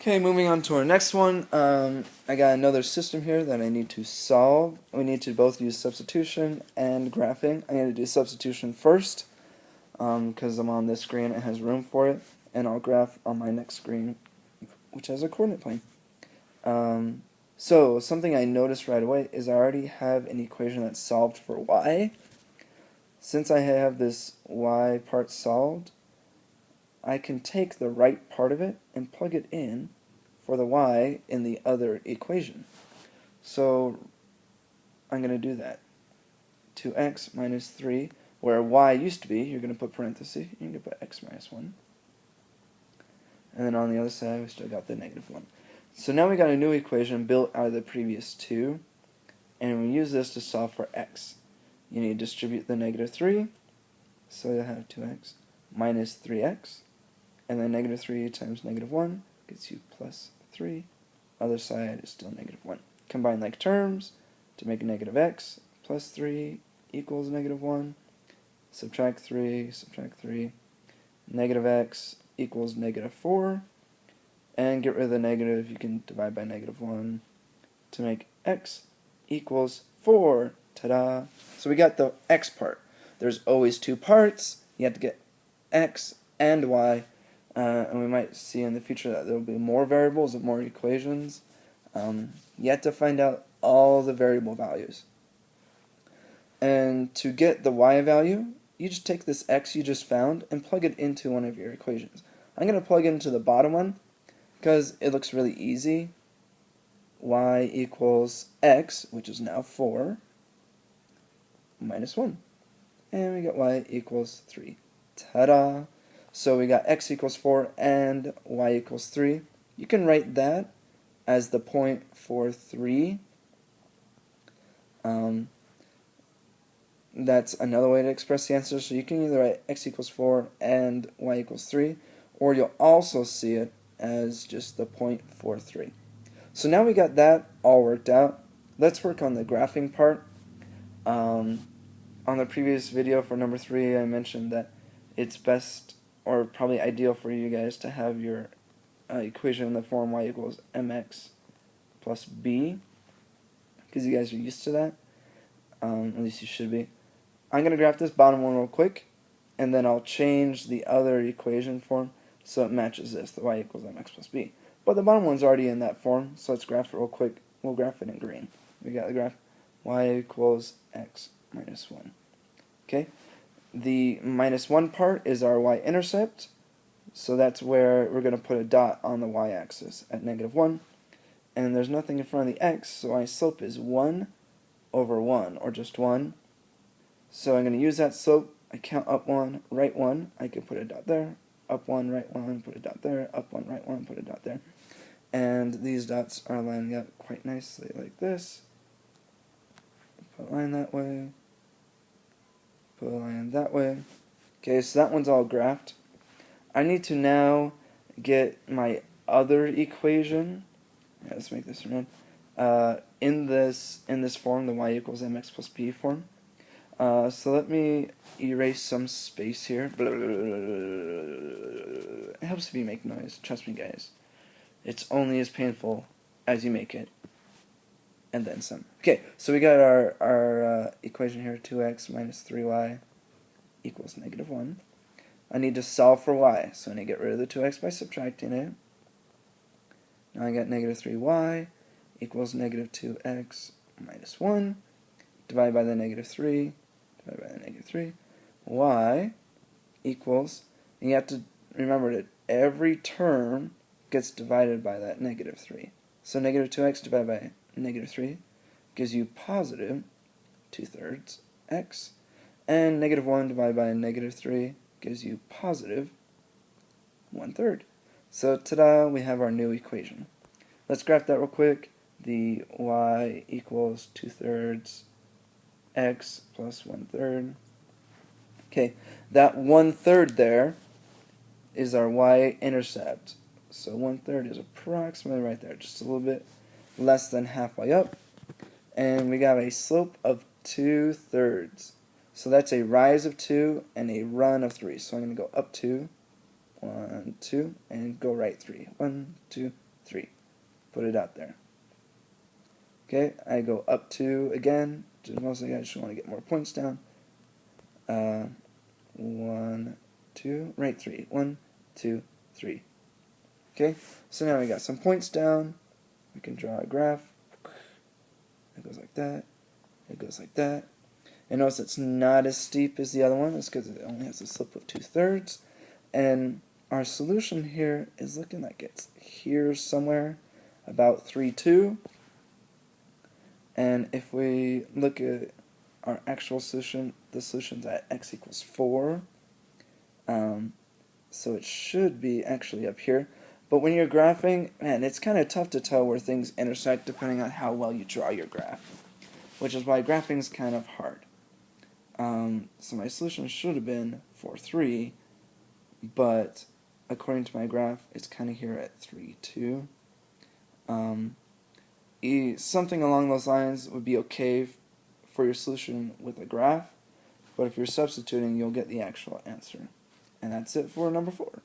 Okay, moving on to our next one. I got another system here that I need to solve. We need to both use substitution and graphing. I'm going to do substitution first because I'm on this screen, it has room for it, and I'll graph on my next screen, which has a coordinate plane. So something I noticed right away is I already have an equation that's solved for y. Since I have this y part solved, I can take the right part of it and plug it in for the y in the other equation. So I'm going to do that. 2x minus 3, where y used to be, you're going to put parentheses, you're going to put x minus 1. And then on the other side, we still got the negative 1. So now we got a new equation built out of the previous two, and we use this to solve for x. You need to distribute the negative 3, so you'll have 2x minus 3x, and then negative 3 times negative 1 gets you plus 3. Other side is still negative 1. Combine like terms to make negative x plus 3 equals negative 1. Subtract 3, negative x equals negative 4. And get rid of the negative, you can divide by negative 1 to make x equals 4. Ta-da! So we got the x part. There's always two parts. You have to get x and y. And we might see in the future that there will be more variables and more equations. You have to find out all the variable values. And to get the y value, you just take this x you just found and plug it into one of your equations. I'm going to plug it into the bottom one because it looks really easy. Y equals x, which is now 4, minus 1. And we got y equals 3. Ta-da! So we got x equals 4 and y equals 3. You can write that as the point for 3. That's another way to express the answer. So you can either write x equals 4 and y equals 3, or you'll also see it as just the point for 3. So now we got that all worked out. Let's work on the graphing part. On the previous video for number 3, I mentioned that it's best or probably ideal for you guys to have your equation in the form y equals mx plus b, because you guys are used to that. At least you should be. I'm going to graph this bottom one real quick, and then I'll change the other equation form so it matches this, the y equals mx plus b. But the bottom one's already in that form, so let's graph it real quick. We'll graph it in green. We got the graph y equals x minus 1. Okay, the minus 1 part is our y-intercept, so that's where we're going to put a dot on the y-axis at negative 1. And there's nothing in front of the x, so my slope is 1 over 1, or just 1. So I'm going to use that slope. I count up 1, right 1. I can put a dot there. Up 1, right 1, put a dot there. Up 1, right 1, put a dot there. And these dots are lining up quite nicely like this. Put a line that way. Put a line that way. Okay, so that one's all graphed. I need to now get my other equation. Yeah, let's make this red. In this form, the y equals mx plus b form. So let me erase some space here. It helps if you make noise. Trust me, guys. It's only as painful as you make it. And then some. Okay, so we got our equation here, 2x minus 3y equals negative 1. I need to solve for y, so I need to get rid of the 2x by subtracting it. Now I got negative 3y equals negative 2x minus 1. Divided by the negative 3. Divided by the negative 3. Y equals, and you have to remember that every term gets divided by that negative 3. So negative 2x divided by negative 3 gives you positive 2/3 x. And negative 1 divided by negative 3 gives you positive 1/3. So ta-da, we have our new equation. Let's graph that real quick. The y equals 2/3 x plus 1/3. Okay, that 1/3 there is our y-intercept. So 1/3 is approximately right there, just a little bit less than halfway up. And we got a slope of 2/3. So that's a rise of 2 and a run of 3. So I'm going to go up 2, 1, 2, and go right 3. 1, 2, 3. Put it out there. Okay, I go up 2 again. Just mostly I just want to get more points down. 1, 2, right 3. 1, 2, 3. Okay, so now we got some points down. We can draw a graph. It goes like that. It goes like that. And notice it's not as steep as the other one. It's because it only has a slope of 2/3. And our solution here is looking like it's here somewhere, about 3, 2. And if we look at our actual solution, the solution's at x equals 4. So it should be actually up here. But when you're graphing, man, it's kind of tough to tell where things intersect depending on how well you draw your graph, which is why graphing is kind of hard. So my solution should have been 4, 3, but according to my graph, it's kind of here at 3, 2. Something along those lines would be okay for your solution with a graph, but if you're substituting, you'll get the actual answer. And that's it for number 4.